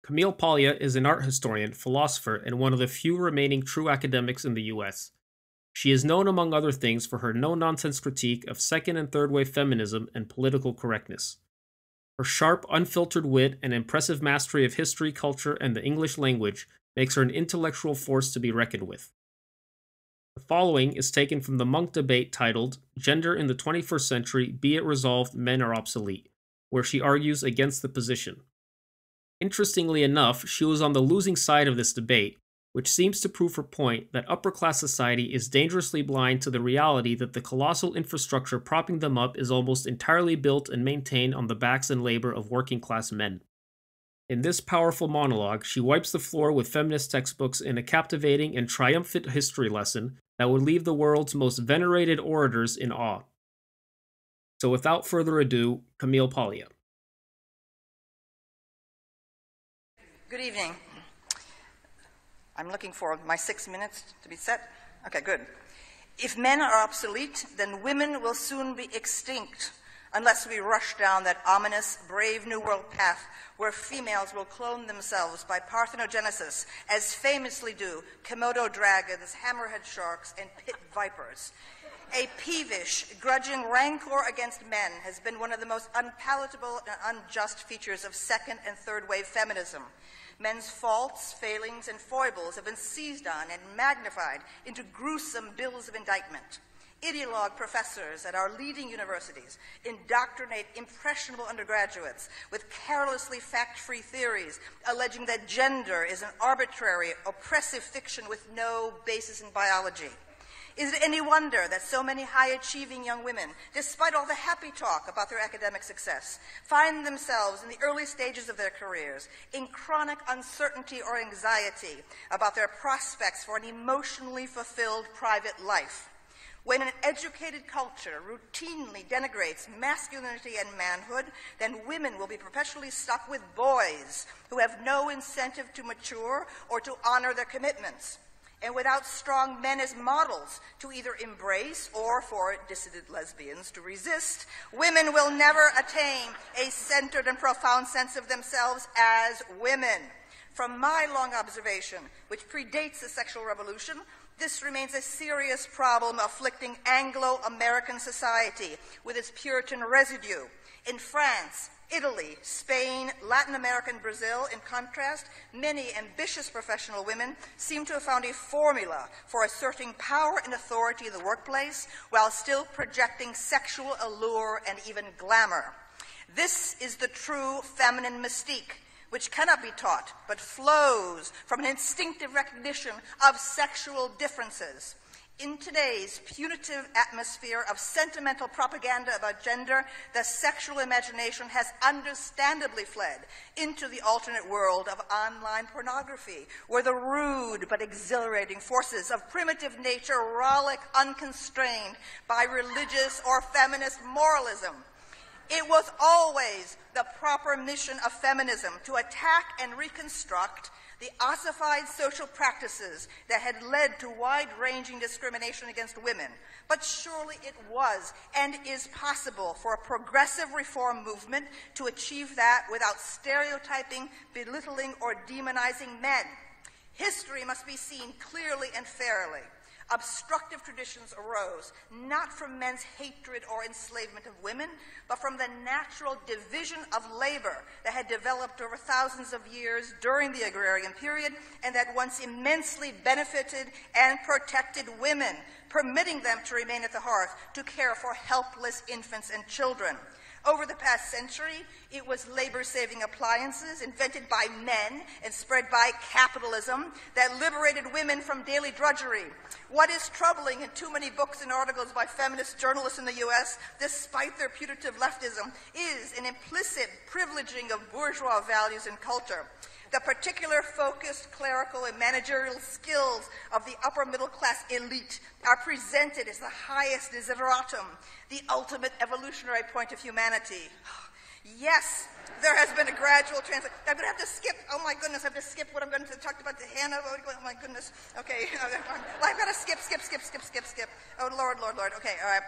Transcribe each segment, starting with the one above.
Camille Paglia is an art historian, philosopher, and one of the few remaining true academics in the US. She is known, among other things, for her no-nonsense critique of second and third wave feminism and political correctness. Her sharp, unfiltered wit and impressive mastery of history, culture, and the English language makes her an intellectual force to be reckoned with. The following is taken from the MUNK debate titled Gender in the 21st Century, Be It Resolved, Men Are Obsolete, where she argues against the position. Interestingly enough, she was on the losing side of this debate, which seems to prove her point that upper-class society is dangerously blind to the reality that the colossal infrastructure propping them up is almost entirely built and maintained on the backs and labor of working-class men. In this powerful monologue, she wipes the floor with feminist textbooks in a captivating and triumphant history lesson that would leave the world's most venerated orators in awe. So without further ado, Camille Paglia. Good evening. I'm looking for my 6 minutes to be set. Okay, good. If men are obsolete, then women will soon be extinct unless we rush down that ominous, brave new world path where females will clone themselves by parthenogenesis, as famously do Komodo dragons, hammerhead sharks, and pit vipers. A peevish, grudging rancor against men has been one of the most unpalatable and unjust features of second and third wave feminism. Men's faults, failings, and foibles have been seized on and magnified into gruesome bills of indictment. Ideologue professors at our leading universities indoctrinate impressionable undergraduates with carelessly fact-free theories alleging that gender is an arbitrary, oppressive fiction with no basis in biology. Is it any wonder that so many high-achieving young women, despite all the happy talk about their academic success, find themselves in the early stages of their careers in chronic uncertainty or anxiety about their prospects for an emotionally fulfilled private life? When an educated culture routinely denigrates masculinity and manhood, then women will be perpetually stuck with boys who have no incentive to mature or to honor their commitments. And without strong men as models to either embrace or, for dissident lesbians, to resist, women will never attain a centered and profound sense of themselves as women. From my long observation, which predates the sexual revolution, this remains a serious problem afflicting Anglo-American society with its Puritan residue. In France, Italy, Spain, Latin America, and Brazil, in contrast, many ambitious professional women seem to have found a formula for asserting power and authority in the workplace while still projecting sexual allure and even glamour. This is the true feminine mystique, which cannot be taught, but flows from an instinctive recognition of sexual differences. In today's punitive atmosphere of sentimental propaganda about gender, the sexual imagination has understandably fled into the alternate world of online pornography, where the rude but exhilarating forces of primitive nature rollick unconstrained by religious or feminist moralism. It was always the proper mission of feminism to attack and reconstruct the ossified social practices that had led to wide-ranging discrimination against women. But surely it was and is possible for a progressive reform movement to achieve that without stereotyping, belittling, or demonizing men. History must be seen clearly and fairly. Obstructive traditions arose not from men's hatred or enslavement of women, but from the natural division of labor that had developed over thousands of years during the agrarian period and that once immensely benefited and protected women, permitting them to remain at the hearth to care for helpless infants and children. Over the past century, it was labor-saving appliances invented by men and spread by capitalism that liberated women from daily drudgery. What is troubling in too many books and articles by feminist journalists in the U.S., despite their putative leftism, is an implicit privileging of bourgeois values and culture. The particular focused clerical and managerial skills of the upper middle class elite are presented as the highest desideratum, the ultimate evolutionary point of humanity. Yes, there has been a gradual transition. I'm going to have to skip. Oh my goodness, I have to skip what I'm going to talk about. The Hannah. Oh my goodness. Okay, well, I've got to skip. Oh Lord. Okay, all right.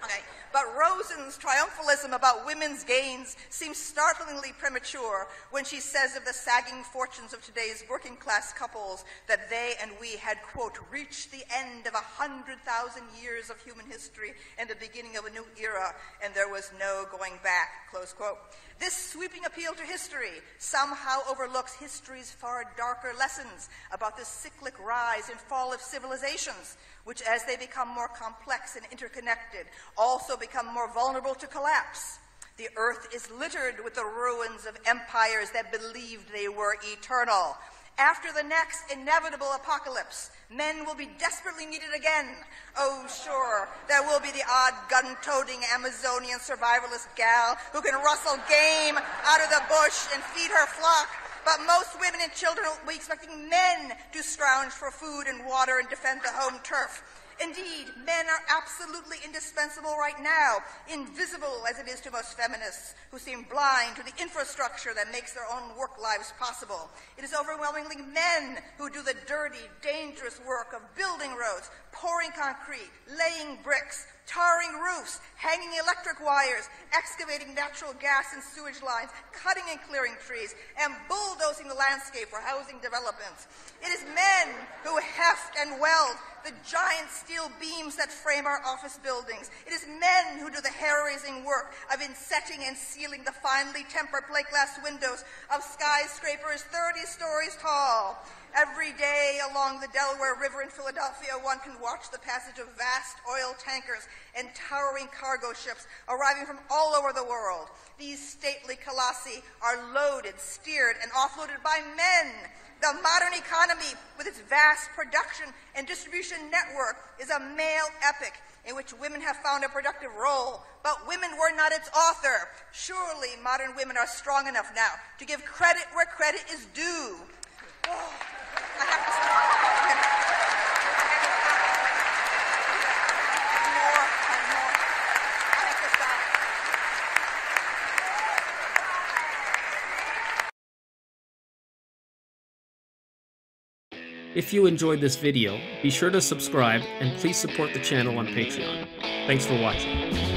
Okay. But Rosen's triumphalism about women's gains seems startlingly premature when she says of the sagging fortunes of today's working-class couples that they and we had, quote, reached the end of 100,000 years of human history and the beginning of a new era, and there was no going back, close quote. This sweeping appeal to history somehow overlooks history's far darker lessons about the cyclic rise and fall of civilizations, which, as they become more complex and interconnected, also become more vulnerable to collapse. The earth is littered with the ruins of empires that believed they were eternal. After the next inevitable apocalypse, men will be desperately needed again. Oh, sure, there will be the odd gun-toting Amazonian survivalist gal who can rustle game out of the bush and feed her flock. But most women and children will be expecting men to scrounge for food and water and defend the home turf. Indeed, men are absolutely indispensable right now, invisible as it is to most feminists who seem blind to the infrastructure that makes their own work lives possible. It is overwhelmingly men who do the dirty, dangerous work of building roads, pouring concrete, laying bricks, tarring roofs, hanging electric wires, excavating natural gas and sewage lines, cutting and clearing trees, and bulldozing the landscape for housing developments. It is men who heft and weld the giant steel beams that frame our office buildings. It is men who do the hair-raising work of insetting and sealing the finely tempered plate glass windows of skyscrapers 30 stories tall. Every day along the Delaware River in Philadelphia, one can watch the passage of vast oil tankers and towering cargo ships arriving from all over the world. These stately colossi are loaded, steered, and offloaded by men. The modern economy, with its vast production and distribution network, is a male epic in which women have found a productive role, but women were not its author. Surely modern women are strong enough now to give credit where credit is due. Oh, I have to stop. More and more. I have to stop. If you enjoyed this video, be sure to subscribe and please support the channel on Patreon. Thanks for watching.